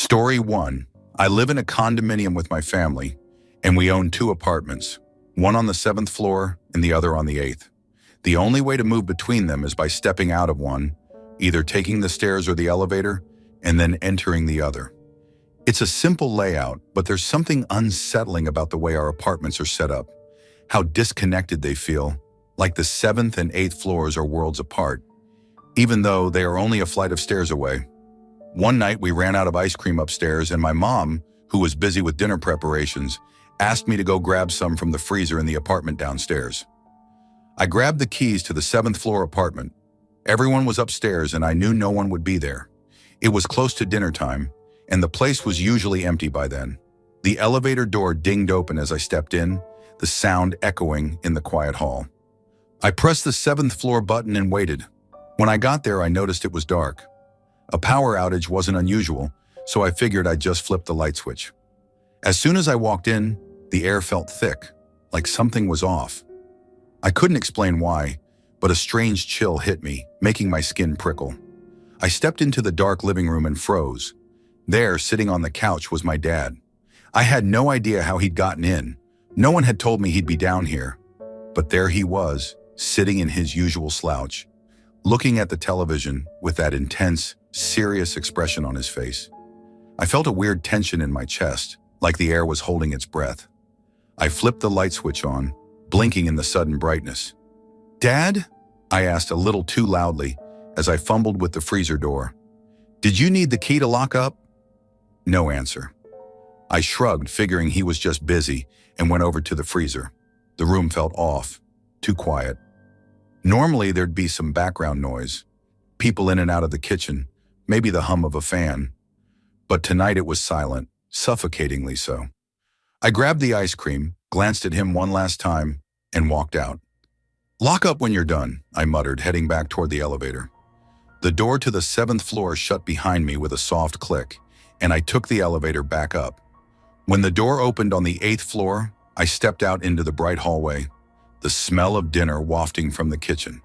Story 1. I live in a condominium with my family, and we own two apartments, one on the 7th floor and the other on the 8th. The only way to move between them is by stepping out of one, either taking the stairs or the elevator, and then entering the other. It's a simple layout, but there's something unsettling about the way our apartments are set up, how disconnected they feel, like the 7th and 8th floors are worlds apart, even though they are only a flight of stairs away. One night we ran out of ice cream upstairs, and my mom, who was busy with dinner preparations, asked me to go grab some from the freezer in the apartment downstairs. I grabbed the keys to the 7th floor apartment. Everyone was upstairs and I knew no one would be there. It was close to dinner time, and the place was usually empty by then. The elevator door dinged open as I stepped in, the sound echoing in the quiet hall. I pressed the 7th floor button and waited. When I got there, I noticed it was dark. A power outage wasn't unusual, so I figured I'd just flip the light switch. As soon as I walked in, the air felt thick, like something was off. I couldn't explain why, but a strange chill hit me, making my skin prickle. I stepped into the dark living room and froze. There, sitting on the couch, was my dad. I had no idea how he'd gotten in. No one had told me he'd be down here. But there he was, sitting in his usual slouch, looking at the television with that intense, serious expression on his face. I felt a weird tension in my chest, like the air was holding its breath. I flipped the light switch on, blinking in the sudden brightness. "Dad?" I asked a little too loudly as I fumbled with the freezer door. "Did you need the key to lock up?" No answer. I shrugged, figuring he was just busy, and went over to the freezer. The room felt off, too quiet. Normally there'd be some background noise, people in and out of the kitchen, maybe the hum of a fan. But tonight it was silent, suffocatingly so. I grabbed the ice cream, glanced at him one last time, and walked out. "Lock up when you're done," I muttered, heading back toward the elevator. The door to the 7th floor shut behind me with a soft click, and I took the elevator back up. When the door opened on the 8th floor, I stepped out into the bright hallway, the smell of dinner wafting from the kitchen.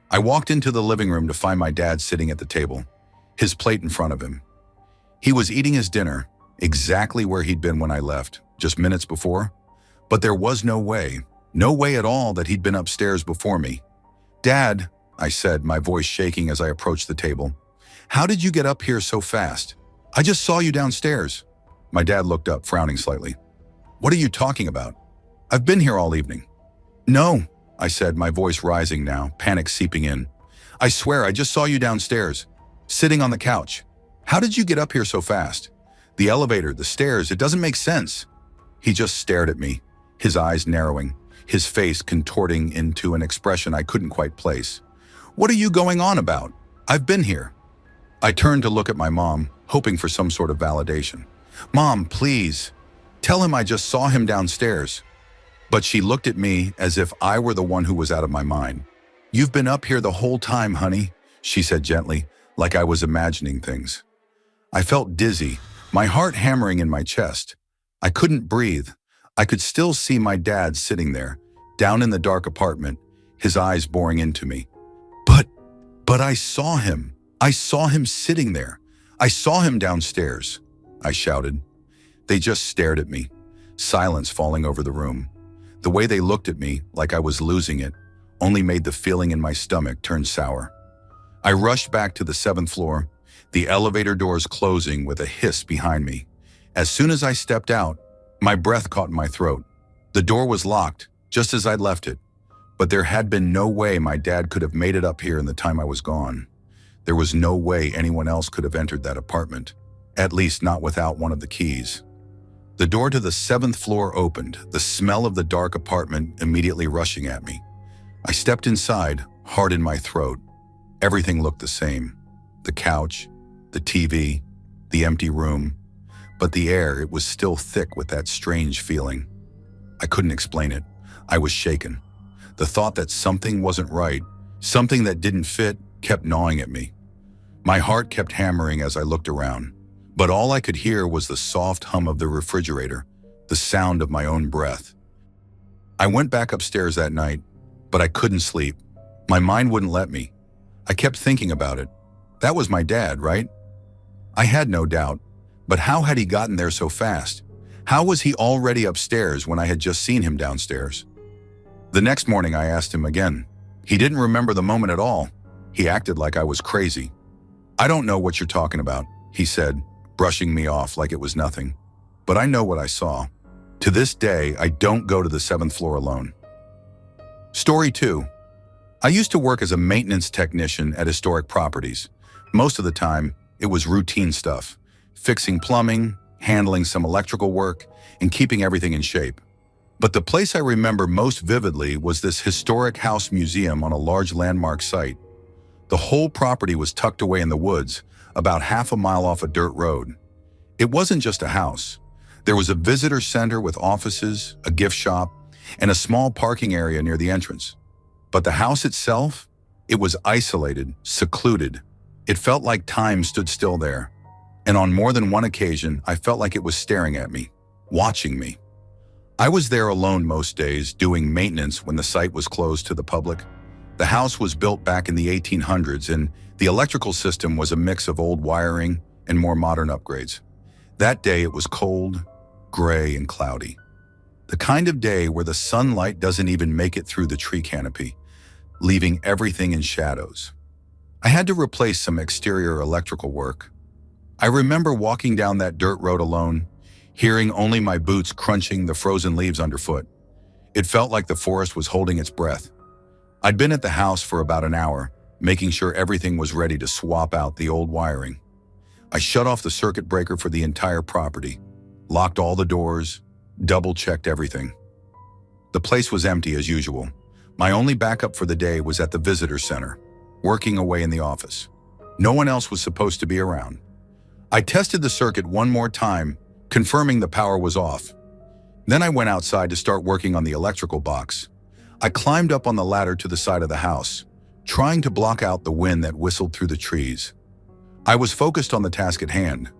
I walked into the living room to find my dad sitting at the table, his plate in front of him. He was eating his dinner, exactly where he'd been when I left, just minutes before. But there was no way at all that he'd been upstairs before me. "Dad," I said, my voice shaking as I approached the table, "how did you get up here so fast? I just saw you downstairs." My dad looked up, frowning slightly. "What are you talking about? I've been here all evening." "No," I said, my voice rising now, panic seeping in. "I swear I just saw you downstairs, sitting on the couch. How did you get up here so fast? The elevator, the stairs, it doesn't make sense." He just stared at me, his eyes narrowing, his face contorting into an expression I couldn't quite place. "What are you going on about? I've been here." I turned to look at my mom, hoping for some sort of validation. "Mom, please, tell him I just saw him downstairs." But she looked at me as if I were the one who was out of my mind. "You've been up here the whole time, honey," she said gently, like I was imagining things. I felt dizzy, my heart hammering in my chest. I couldn't breathe. I could still see my dad sitting there, down in the dark apartment, his eyes boring into me. But I saw him. I saw him sitting there. I saw him downstairs," I shouted. They just stared at me, silence falling over the room. The way they looked at me, like I was losing it, only made the feeling in my stomach turn sour. I rushed back to the 7th floor, the elevator doors closing with a hiss behind me. As soon as I stepped out, my breath caught in my throat. The door was locked, just as I'd left it. But there had been no way my dad could have made it up here in the time I was gone. There was no way anyone else could have entered that apartment, at least not without one of the keys. The door to the 7th floor opened, the smell of the dark apartment immediately rushing at me. I stepped inside, heart in my throat. Everything looked the same. The couch, the TV, the empty room. But the air, it was still thick with that strange feeling. I couldn't explain it. I was shaken. The thought that something wasn't right, something that didn't fit, kept gnawing at me. My heart kept hammering as I looked around. But all I could hear was the soft hum of the refrigerator, the sound of my own breath. I went back upstairs that night, but I couldn't sleep. My mind wouldn't let me. I kept thinking about it. That was my dad, right? I had no doubt. But how had he gotten there so fast? How was he already upstairs when I had just seen him downstairs? The next morning I asked him again. He didn't remember the moment at all. He acted like I was crazy. "I don't know what you're talking about," he said, brushing me off like it was nothing. "But I know what I saw. To this day, I don't go to the 7th floor alone." Story 2. I used to work as a maintenance technician at historic properties. Most of the time, it was routine stuff, fixing plumbing, handling some electrical work, and keeping everything in shape. But the place I remember most vividly was this historic house museum on a large landmark site. The whole property was tucked away in the woods, about half a mile off a dirt road. It wasn't just a house. There was a visitor center with offices, a gift shop, and a small parking area near the entrance. But the house itself, it was isolated, secluded. It felt like time stood still there. And on more than one occasion, I felt like it was staring at me, watching me. I was there alone most days, doing maintenance when the site was closed to the public. The house was built back in the 1800s, and the electrical system was a mix of old wiring and more modern upgrades. That day it was cold, gray, and cloudy. The kind of day where the sunlight doesn't even make it through the tree canopy, leaving everything in shadows. I had to replace some exterior electrical work. I remember walking down that dirt road alone, hearing only my boots crunching the frozen leaves underfoot. It felt like the forest was holding its breath. I'd been at the house for about an hour, making sure everything was ready to swap out the old wiring. I shut off the circuit breaker for the entire property, locked all the doors, double-checked everything. The place was empty as usual. My only backup for the day was at the visitor center, working away in the office. No one else was supposed to be around. I tested the circuit one more time, confirming the power was off. Then I went outside to start working on the electrical box. I climbed up on the ladder to the side of the house, trying to block out the wind that whistled through the trees. I was focused on the task at hand,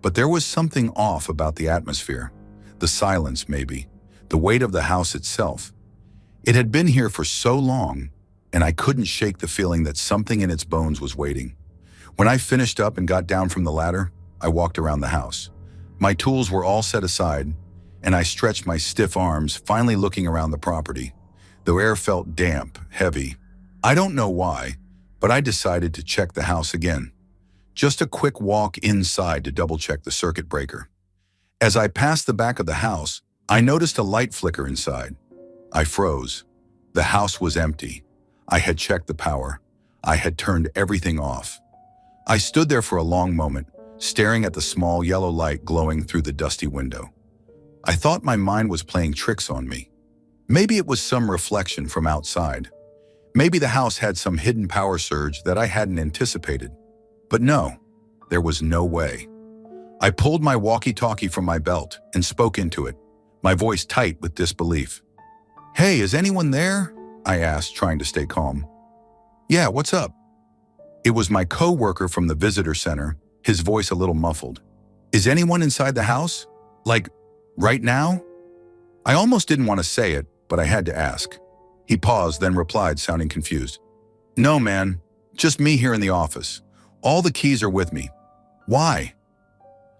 but there was something off about the atmosphere. The silence, maybe. The weight of the house itself. It had been here for so long, and I couldn't shake the feeling that something in its bones was waiting. When I finished up and got down from the ladder, I walked around the house. My tools were all set aside, and I stretched my stiff arms, finally looking around the property. The air felt damp, heavy. I don't know why, but I decided to check the house again. Just a quick walk inside to double-check the circuit breaker. As I passed the back of the house, I noticed a light flicker inside. I froze. The house was empty. I had checked the power. I had turned everything off. I stood there for a long moment, staring at the small yellow light glowing through the dusty window. I thought my mind was playing tricks on me. Maybe it was some reflection from outside. Maybe the house had some hidden power surge that I hadn't anticipated. But no, there was no way. I pulled my walkie-talkie from my belt and spoke into it, my voice tight with disbelief. "Hey, is anyone there?" I asked, trying to stay calm. "Yeah, what's up?" It was my co-worker from the visitor center, his voice a little muffled. "Is anyone inside the house? Like, right now?" I almost didn't want to say it, but I had to ask. He paused, then replied, sounding confused. "No, man. Just me here in the office. All the keys are with me. Why?"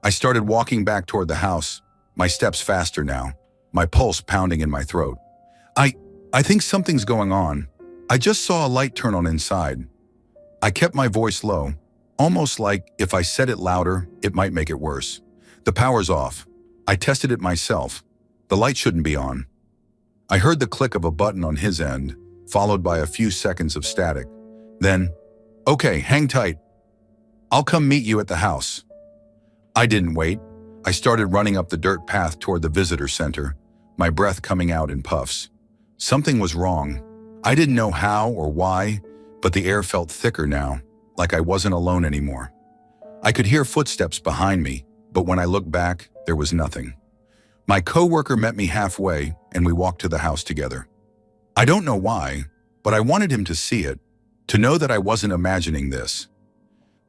I started walking back toward the house, my steps faster now, my pulse pounding in my throat. I think something's going on. I just saw a light turn on inside." I kept my voice low, almost like if I said it louder, it might make it worse. "The power's off. I tested it myself. The light shouldn't be on." I heard the click of a button on his end, followed by a few seconds of static. Then, "Okay, hang tight. I'll come meet you at the house." I didn't wait. I started running up the dirt path toward the visitor center, my breath coming out in puffs. Something was wrong. I didn't know how or why, but the air felt thicker now, like I wasn't alone anymore. I could hear footsteps behind me, but when I looked back, there was nothing. My coworker met me halfway, and we walked to the house together. I don't know why, but I wanted him to see it, to know that I wasn't imagining this.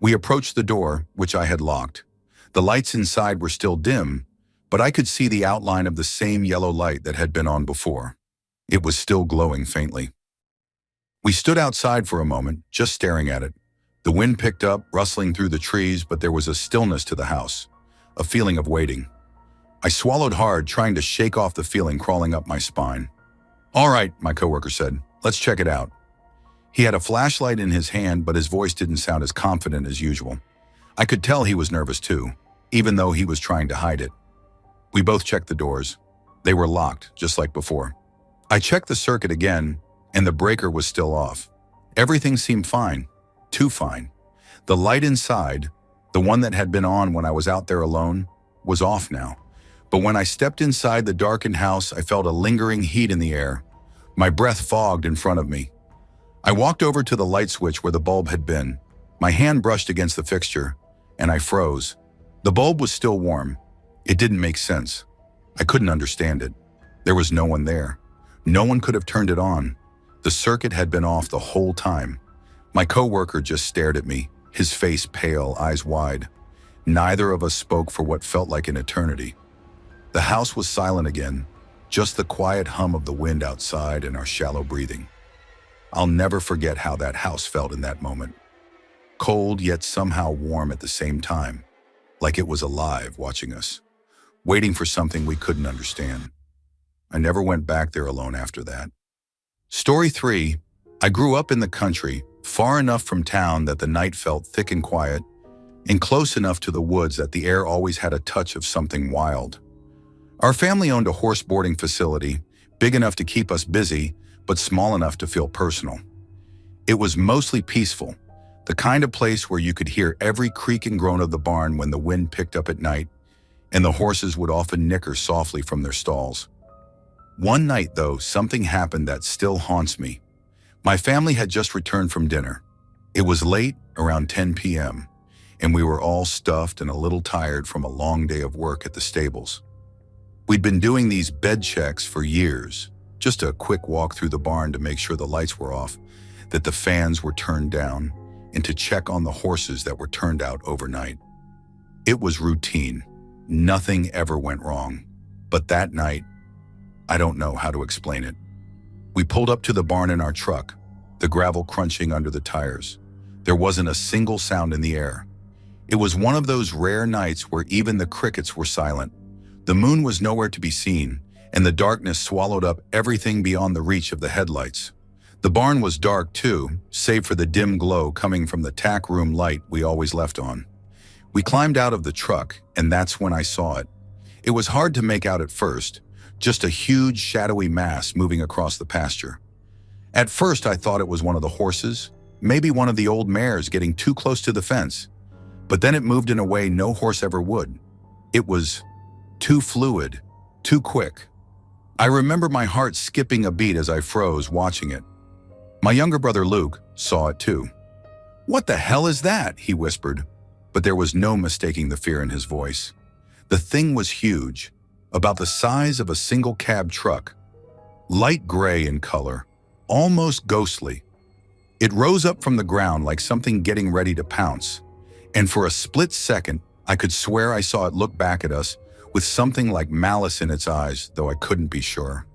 We approached the door, which I had locked. The lights inside were still dim, but I could see the outline of the same yellow light that had been on before. It was still glowing faintly. We stood outside for a moment, just staring at it. The wind picked up, rustling through the trees, but there was a stillness to the house. a feeling of waiting. I swallowed hard, trying to shake off the feeling crawling up my spine. "All right," my coworker said, "let's check it out." He had a flashlight in his hand, but his voice didn't sound as confident as usual. I could tell he was nervous too, even though he was trying to hide it. We both checked the doors. They were locked, just like before. I checked the circuit again, and the breaker was still off. Everything seemed fine, too fine. The light inside, the one that had been on when I was out there alone, was off now. But when I stepped inside the darkened house, I felt a lingering heat in the air. My breath fogged in front of me. I walked over to the light switch where the bulb had been. My hand brushed against the fixture, and I froze. The bulb was still warm. It didn't make sense. I couldn't understand it. There was no one there. No one could have turned it on. The circuit had been off the whole time. My coworker just stared at me, his face pale, eyes wide. Neither of us spoke for what felt like an eternity. The house was silent again, just the quiet hum of the wind outside and our shallow breathing. I'll never forget how that house felt in that moment. Cold, yet somehow warm at the same time, like it was alive watching us, waiting for something we couldn't understand. I never went back there alone after that. Story 3. I grew up in the country, far enough from town that the night felt thick and quiet, and close enough to the woods that the air always had a touch of something wild. Our family owned a horse boarding facility, big enough to keep us busy, but small enough to feel personal. It was mostly peaceful, the kind of place where you could hear every creak and groan of the barn when the wind picked up at night, and the horses would often nicker softly from their stalls. One night, though, something happened that still haunts me. My family had just returned from dinner. It was late, around 10 p.m., and we were all stuffed and a little tired from a long day of work at the stables. We'd been doing these bed checks for years, just a quick walk through the barn to make sure the lights were off, that the fans were turned down, and to check on the horses that were turned out overnight. It was routine. Nothing ever went wrong. But that night, I don't know how to explain it. We pulled up to the barn in our truck, the gravel crunching under the tires. There wasn't a single sound in the air. It was one of those rare nights where even the crickets were silent. The moon was nowhere to be seen, and the darkness swallowed up everything beyond the reach of the headlights. The barn was dark too, save for the dim glow coming from the tack room light we always left on. We climbed out of the truck, and that's when I saw it. It was hard to make out at first, just a huge shadowy mass moving across the pasture. At first I thought it was one of the horses, maybe one of the old mares getting too close to the fence. But then it moved in a way no horse ever would. It was too fluid, too quick. I remember my heart skipping a beat as I froze watching it. My younger brother Luke saw it too. "What the hell is that?" he whispered, but there was no mistaking the fear in his voice. The thing was huge, about the size of a single cab truck, light gray in color, almost ghostly. It rose up from the ground like something getting ready to pounce, and for a split second, I could swear I saw it look back at us with something like malice in its eyes, though I couldn't be sure.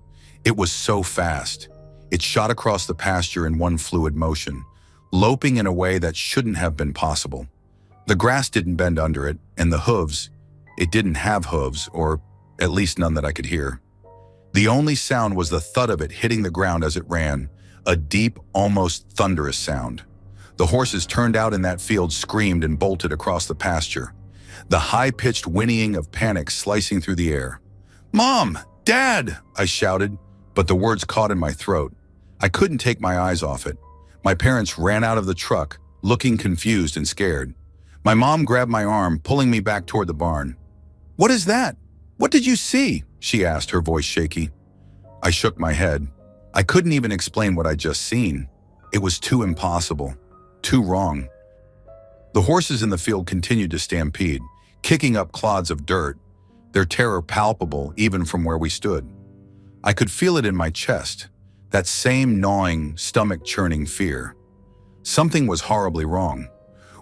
It was so fast. It shot across the pasture in one fluid motion, loping in a way that shouldn't have been possible. The grass didn't bend under it, and the hooves, it didn't have hooves, or at least none that I could hear. The only sound was the thud of it hitting the ground as it ran, a deep, almost thunderous sound. The horses turned out in that field screamed and bolted across the pasture, the high-pitched whinnying of panic slicing through the air. "Mom! Dad!" I shouted, but the words caught in my throat. I couldn't take my eyes off it. My parents ran out of the truck, looking confused and scared. My mom grabbed my arm, pulling me back toward the barn. "What is that? What did you see?" she asked, her voice shaky. I shook my head. I couldn't even explain what I'd just seen. It was too impossible, too wrong. The horses in the field continued to stampede, kicking up clods of dirt, their terror palpable even from where we stood. I could feel it in my chest, that same gnawing, stomach-churning fear. Something was horribly wrong.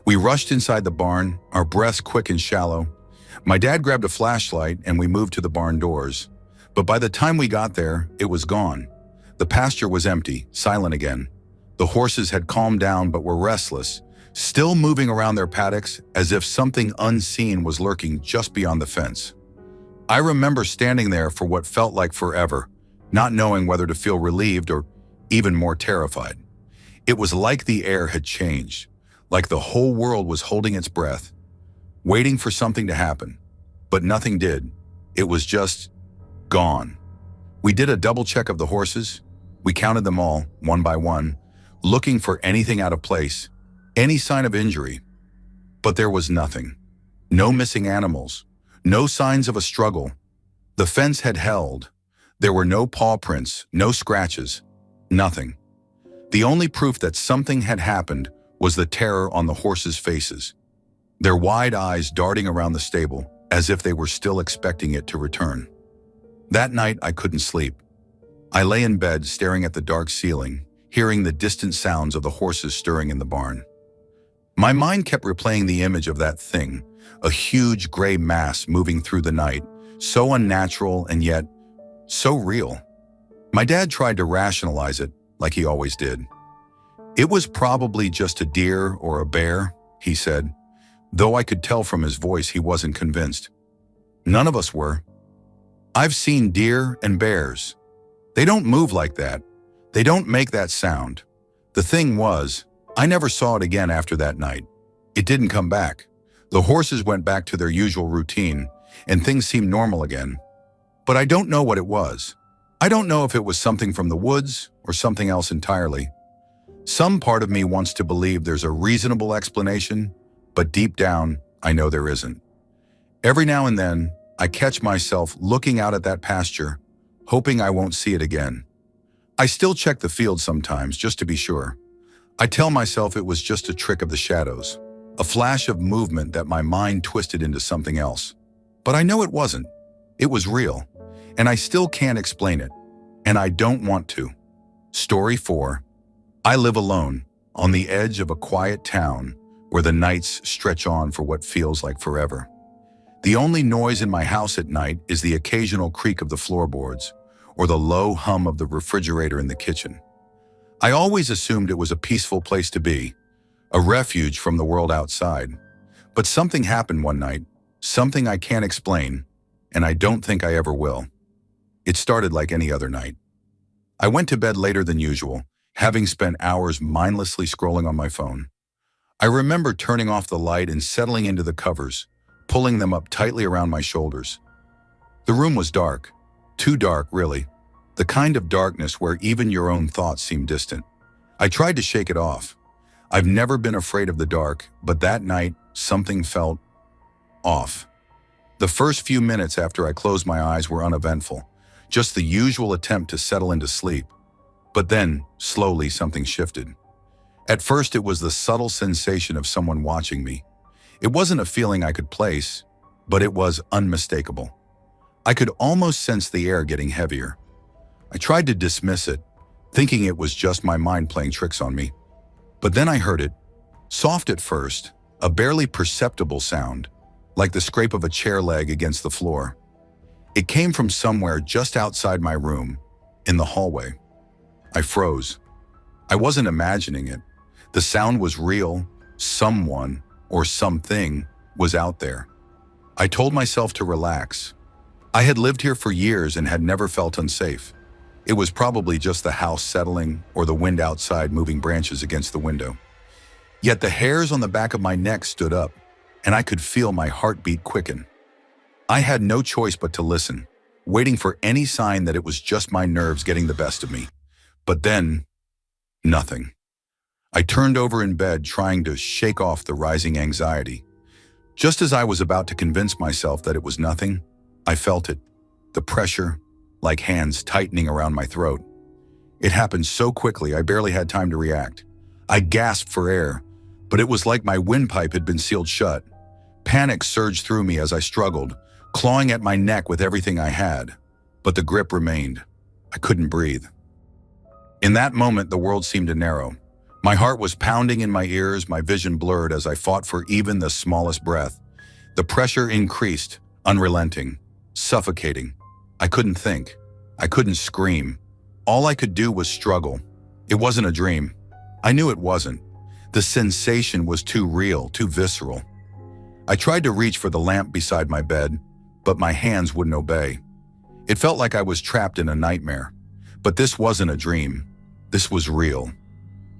We rushed inside the barn, our breaths quick and shallow. My dad grabbed a flashlight and we moved to the barn doors. But by the time we got there, it was gone. The pasture was empty, silent again. The horses had calmed down but were restless, still moving around their paddocks as if something unseen was lurking just beyond the fence. I remember standing there for what felt like forever, not knowing whether to feel relieved or even more terrified. It was like the air had changed, like the whole world was holding its breath, waiting for something to happen. But nothing did. It was just gone. We did a double check of the horses. We counted them all, one by one, looking for anything out of place, any sign of injury. But there was nothing. No missing animals, no signs of a struggle. The fence had held. There were no paw prints, no scratches, nothing. The only proof that something had happened was the terror on the horses' faces, their wide eyes darting around the stable as if they were still expecting it to return. That night, I couldn't sleep. I lay in bed staring at the dark ceiling, hearing the distant sounds of the horses stirring in the barn. My mind kept replaying the image of that thing, a huge gray mass moving through the night, so unnatural and yet so real. My dad tried to rationalize it, like he always did. It was probably just a deer or a bear, he said, though I could tell from his voice he wasn't convinced. None of us were. I've seen deer and bears. They don't move like that. They don't make that sound. The thing was, I never saw it again after that night. It didn't come back. The horses went back to their usual routine, and things seemed normal again. But I don't know what it was. I don't know if it was something from the woods or something else entirely. Some part of me wants to believe there's a reasonable explanation, but deep down, I know there isn't. Every now and then, I catch myself looking out at that pasture, hoping I won't see it again. I still check the field sometimes, just to be sure. I tell myself it was just a trick of the shadows, a flash of movement that my mind twisted into something else. But I know it wasn't. It was real, and I still can't explain it, and I don't want to. Story 4. I live alone, on the edge of a quiet town where the nights stretch on for what feels like forever. The only noise in my house at night is the occasional creak of the floorboards or the low hum of the refrigerator in the kitchen. I always assumed it was a peaceful place to be, a refuge from the world outside. But something happened one night, something I can't explain, and I don't think I ever will. It started like any other night. I went to bed later than usual, having spent hours mindlessly scrolling on my phone. I remember turning off the light and settling into the covers, pulling them up tightly around my shoulders. The room was dark, too dark, really, the kind of darkness where even your own thoughts seem distant. I tried to shake it off. I've never been afraid of the dark, but that night, something felt off. The first few minutes after I closed my eyes were uneventful, just the usual attempt to settle into sleep. But then, slowly, something shifted. At first, it was the subtle sensation of someone watching me. It wasn't a feeling I could place, but it was unmistakable. I could almost sense the air getting heavier. I tried to dismiss it, thinking it was just my mind playing tricks on me. But then I heard it, soft at first, a barely perceptible sound, like the scrape of a chair leg against the floor. It came from somewhere just outside my room, in the hallway. I froze. I wasn't imagining it. The sound was real. Someone or something was out there. I told myself to relax. I had lived here for years and had never felt unsafe. It was probably just the house settling or the wind outside moving branches against the window. Yet the hairs on the back of my neck stood up, and I could feel my heartbeat quicken. I had no choice but to listen, waiting for any sign that it was just my nerves getting the best of me. But then, nothing. I turned over in bed, trying to shake off the rising anxiety. Just as I was about to convince myself that it was nothing, I felt it, the pressure, like hands tightening around my throat. It happened so quickly I barely had time to react. I gasped for air, but it was like my windpipe had been sealed shut. Panic surged through me as I struggled, clawing at my neck with everything I had. But the grip remained. I couldn't breathe. In that moment, the world seemed to narrow. My heart was pounding in my ears, my vision blurred as I fought for even the smallest breath. The pressure increased, unrelenting, suffocating. I couldn't think. I couldn't scream. All I could do was struggle. It wasn't a dream. I knew it wasn't. The sensation was too real, too visceral. I tried to reach for the lamp beside my bed, but my hands wouldn't obey. It felt like I was trapped in a nightmare. But this wasn't a dream. This was real.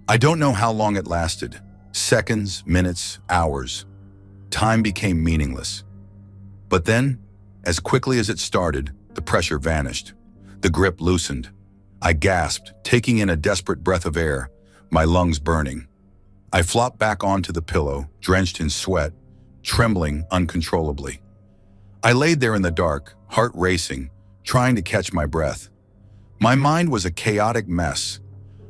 I don't know how long it lasted. Seconds, minutes, hours. Time became meaningless. But then, as quickly as it started, the pressure vanished. The grip loosened. I gasped, taking in a desperate breath of air, my lungs burning. I flopped back onto the pillow, drenched in sweat, trembling uncontrollably. I laid there in the dark, heart racing, trying to catch my breath. My mind was a chaotic mess.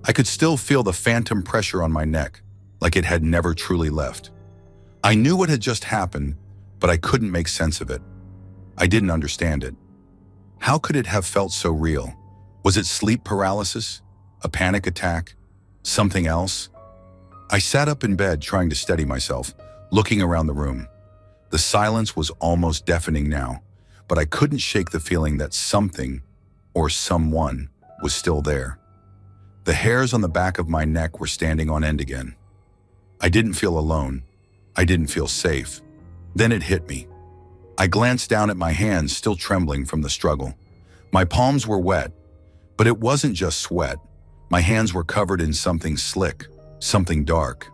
I could still feel the phantom pressure on my neck, like it had never truly left. I knew what had just happened, but I couldn't make sense of it. I didn't understand it. How could it have felt so real? Was it sleep paralysis? A panic attack? Something else? I sat up in bed trying to steady myself, looking around the room. The silence was almost deafening now, but I couldn't shake the feeling that something, or someone, was still there. The hairs on the back of my neck were standing on end again. I didn't feel alone. I didn't feel safe. Then it hit me. I glanced down at my hands, still trembling from the struggle. My palms were wet, but it wasn't just sweat. My hands were covered in something slick, something dark.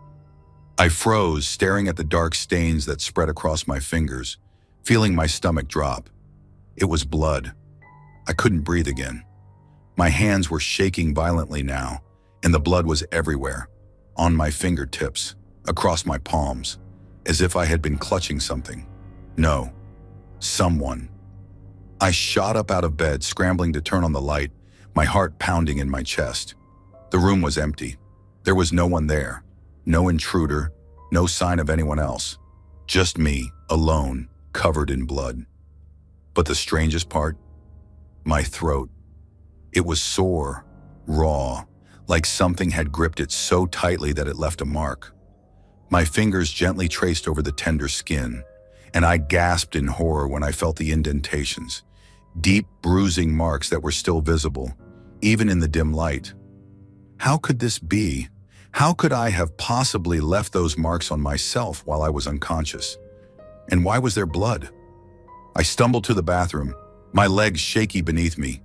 I froze, staring at the dark stains that spread across my fingers, feeling my stomach drop. It was blood. I couldn't breathe again. My hands were shaking violently now, and the blood was everywhere, on my fingertips, across my palms, as if I had been clutching something. No, someone. I shot up out of bed, scrambling to turn on the light, my heart pounding in my chest. The room was empty. There was no one there. No intruder, no sign of anyone else. Just me, alone, covered in blood. But the strangest part? My throat. It was sore, raw, like something had gripped it so tightly that it left a mark. My fingers gently traced over the tender skin, and I gasped in horror when I felt the indentations, deep bruising marks that were still visible, even in the dim light. How could this be? How could I have possibly left those marks on myself while I was unconscious? And why was there blood? I stumbled to the bathroom, my legs shaky beneath me,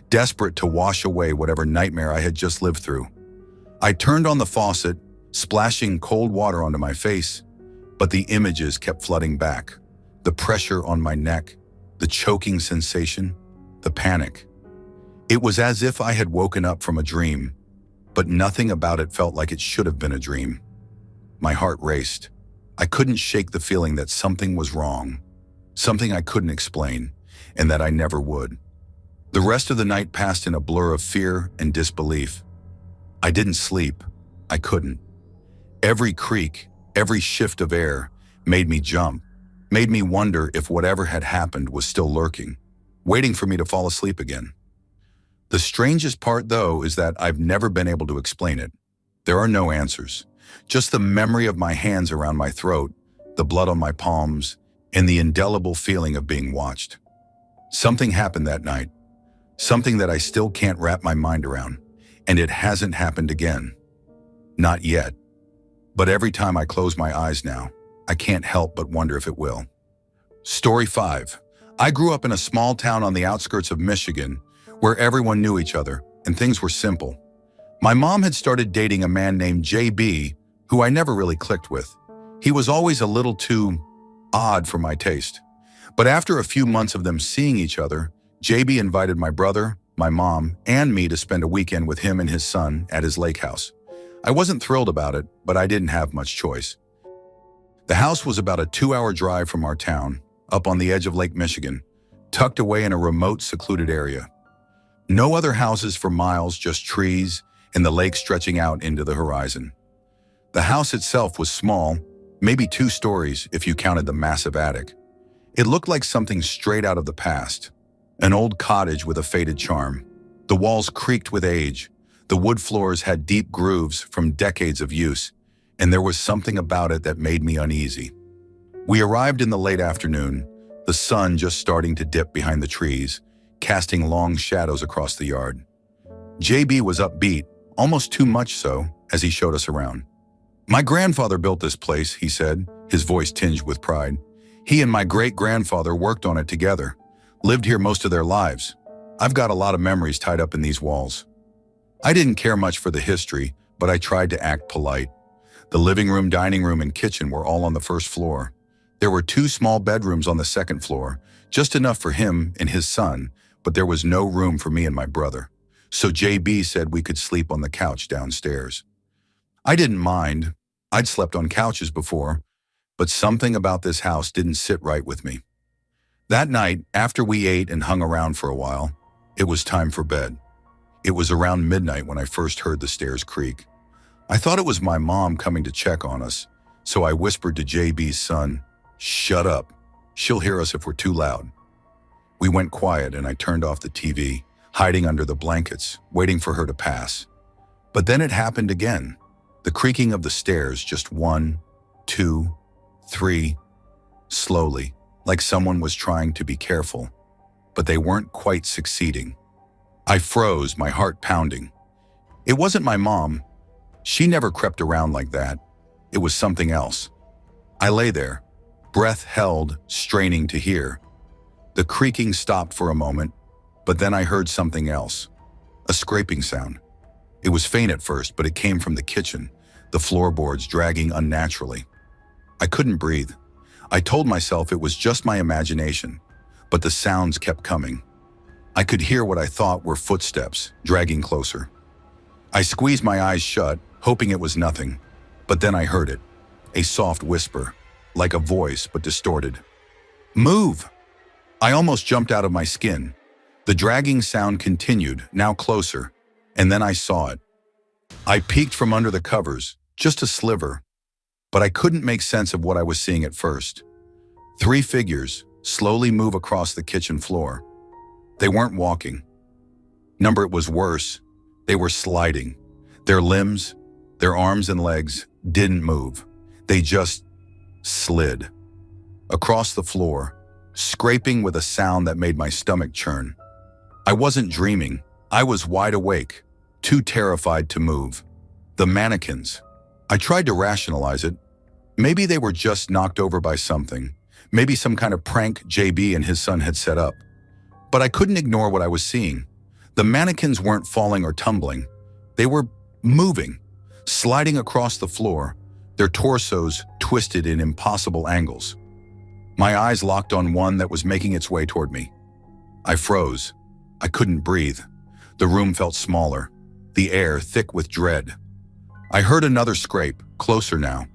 desperate to wash away whatever nightmare I had just lived through. I turned on the faucet, splashing cold water onto my face, but the images kept flooding back. The pressure on my neck, the choking sensation, the panic. It was as if I had woken up from a dream, but nothing about it felt like it should have been a dream. My heart raced. I couldn't shake the feeling that something was wrong, something I couldn't explain, and that I never would. The rest of the night passed in a blur of fear and disbelief. I didn't sleep. I couldn't. Every creak, every shift of air made me jump, made me wonder if whatever had happened was still lurking, waiting for me to fall asleep again. The strangest part, though, is that I've never been able to explain it. There are no answers, just the memory of my hands around my throat, the blood on my palms, and the indelible feeling of being watched. Something happened that night, something that I still can't wrap my mind around, and it hasn't happened again. Not yet. But every time I close my eyes now, I can't help but wonder if it will. Story 5. I grew up in a small town on the outskirts of Michigan where everyone knew each other and things were simple. My mom had started dating a man named JB, who I never really clicked with. He was always a little too odd for my taste. But after a few months of them seeing each other, JB invited my brother, my mom, and me to spend a weekend with him and his son at his lake house. I wasn't thrilled about it, but I didn't have much choice. The house was about a 2-hour drive from our town, up on the edge of Lake Michigan, tucked away in a remote, secluded area. No other houses for miles, just trees and the lake stretching out into the horizon. The house itself was small, maybe 2 stories if you counted the massive attic. It looked like something straight out of the past, an old cottage with a faded charm. The walls creaked with age, the wood floors had deep grooves from decades of use, and there was something about it that made me uneasy. We arrived in the late afternoon, the sun just starting to dip behind the trees, casting long shadows across the yard. JB was upbeat, almost too much so, as he showed us around. My grandfather built this place, he said, his voice tinged with pride. He and my great-grandfather worked on it together, lived here most of their lives. I've got a lot of memories tied up in these walls. I didn't care much for the history, but I tried to act polite. The living room, dining room, and kitchen were all on the first floor. There were 2 small bedrooms on the second floor, just enough for him and his son, but there was no room for me and my brother. So JB said we could sleep on the couch downstairs. I didn't mind. I'd slept on couches before, but something about this house didn't sit right with me. That night, after we ate and hung around for a while, it was time for bed. It was around midnight when I first heard the stairs creak. I thought it was my mom coming to check on us, so I whispered to JB's son, "Shut up. She'll hear us if we're too loud." We went quiet and I turned off the TV, hiding under the blankets, waiting for her to pass. But then it happened again. The creaking of the stairs, just 1, 2, 3, slowly, like someone was trying to be careful, but they weren't quite succeeding. I froze, my heart pounding. It wasn't my mom. She never crept around like that. It was something else. I lay there, breath held, straining to hear. The creaking stopped for a moment, but then I heard something else. A scraping sound. It was faint at first, but it came from the kitchen, the floorboards dragging unnaturally. I couldn't breathe. I told myself it was just my imagination, but the sounds kept coming. I could hear what I thought were footsteps, dragging closer. I squeezed my eyes shut, hoping it was nothing, but then I heard it. A soft whisper, like a voice but distorted. "Move!" I almost jumped out of my skin. The dragging sound continued, now closer, and then I saw it. I peeked from under the covers, just a sliver, but I couldn't make sense of what I was seeing at first. 3 figures slowly move across the kitchen floor. They weren't walking. It was worse. They were sliding. Their limbs, their arms and legs didn't move. They just slid across the floor, scraping with a sound that made my stomach churn. I wasn't dreaming. I was wide awake, too terrified to move. The mannequins. I tried to rationalize it. Maybe they were just knocked over by something. Maybe some kind of prank JB and his son had set up. But I couldn't ignore what I was seeing. The mannequins weren't falling or tumbling. They were moving, sliding across the floor, their torsos twisted in impossible angles. My eyes locked on one that was making its way toward me. I froze. I couldn't breathe. The room felt smaller, the air thick with dread. I heard another scrape, closer now.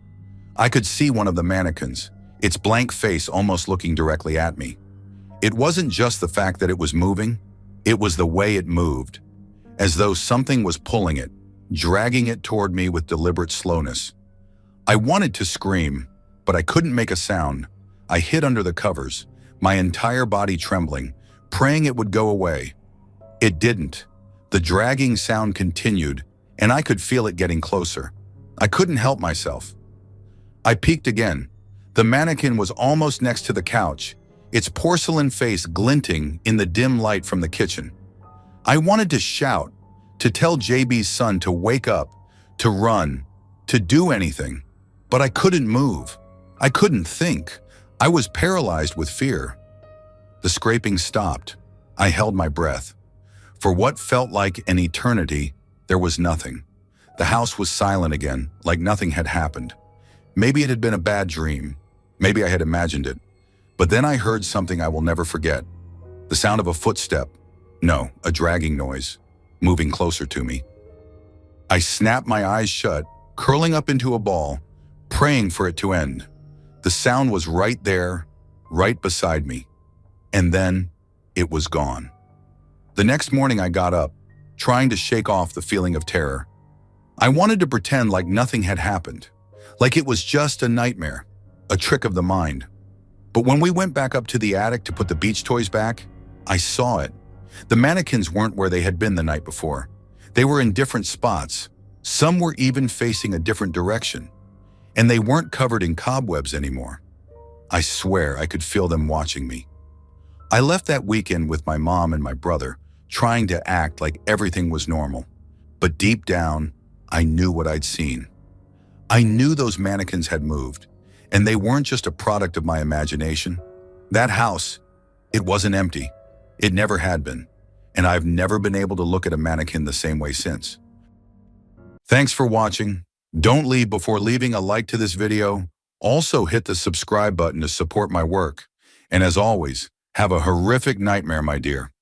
I could see one of the mannequins, its blank face almost looking directly at me. It wasn't just the fact that it was moving, it was the way it moved, as though something was pulling it, dragging it toward me with deliberate slowness. I wanted to scream, but I couldn't make a sound. I hid under the covers, my entire body trembling, praying it would go away. It didn't. The dragging sound continued, and I could feel it getting closer. I couldn't help myself. I peeked again. The mannequin was almost next to the couch, its porcelain face glinting in the dim light from the kitchen. I wanted to shout, to tell JB's son to wake up, to run, to do anything, but I couldn't move. I couldn't think. I was paralyzed with fear. The scraping stopped. I held my breath. For what felt like an eternity, there was nothing. The house was silent again, like nothing had happened. Maybe it had been a bad dream. Maybe I had imagined it. But then I heard something I will never forget. The sound of a footstep. No, a dragging noise, moving closer to me. I snapped my eyes shut, curling up into a ball, praying for it to end. The sound was right there, right beside me. And then it was gone. The next morning I got up, trying to shake off the feeling of terror. I wanted to pretend like nothing had happened, like it was just a nightmare, a trick of the mind. But when we went back up to the attic to put the beach toys back, I saw it. The mannequins weren't where they had been the night before. They were in different spots. Some were even facing a different direction. And they weren't covered in cobwebs anymore. I swear I could feel them watching me. I left that weekend with my mom and my brother, trying to act like everything was normal. But deep down, I knew what I'd seen. I knew those mannequins had moved, and they weren't just a product of my imagination. That house, it wasn't empty. It never had been, and I've never been able to look at a mannequin the same way since. Thanks for watching. Don't leave before leaving a like to this video. Also hit the subscribe button to support my work. And as always, have a horrific nightmare, my dear.